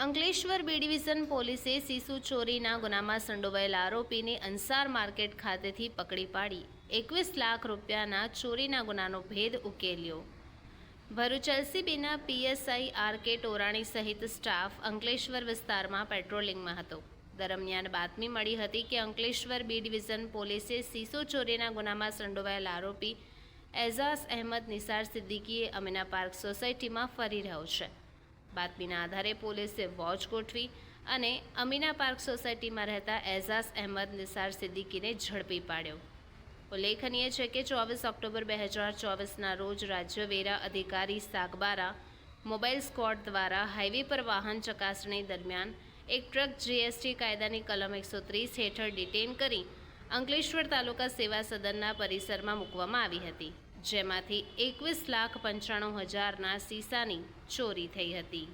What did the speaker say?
Ankleshwar B division પોલીસે શિશુ ચોરીના ગુનામાં સંડોવાયેલા આરોપીને અંસાર માર્કેટ ખાતેથી પકડી પાડી 21 લાખ રૂપિયાના ચોરીના ગુનાનો ભેદ ઉકેલ્યો. ભરૂચ એલસીબીના પીએસઆઈ આર.કે. ટોરાણી સહિત સ્ટાફ અંકલેશ્વર વિસ્તારમાં પેટ્રોલિંગમાં હતો. દરમિયાન બાતમી મળી હતી કે અંકલેશ્વર બી ડિવિઝન પોલીસે શિશુ ચોરીના ગુનામાં સંડોવાયેલા આરોપી એઝાઝ અહેમદ નિસાર સિદ્દીકીએ અમીના પાર્ક સોસાયટીમાં ફરી રહ્યો છે. બાતમીના આધારે પોલીસે વોચ ગોઠવી અને અમીના પાર્ક સોસાયટીમાં રહેતા એઝાઝ અહેમદ નિસાર સિદ્દીકીને ઝડપી પાડ્યો. ઉલ્લેખનીય છે કે 24 ઓક્ટોબર 2024ના રોજ રાજ્ય વેરા અધિકારી સાગબારા મોબાઈલ સ્ક્વોડ દ્વારા હાઈવે પર વાહન ચકાસણી દરમિયાન એક ટ્રક જીએસટી કાયદાની કલમ 130 હેઠળ ડિટેન કરી અંકલેશ્વર તાલુકા સેવા સદનના પરિસરમાં મૂકવામાં આવી હતી, જેમાંથી 21,95,000ના શીશાની ચોરી થઈ હતી.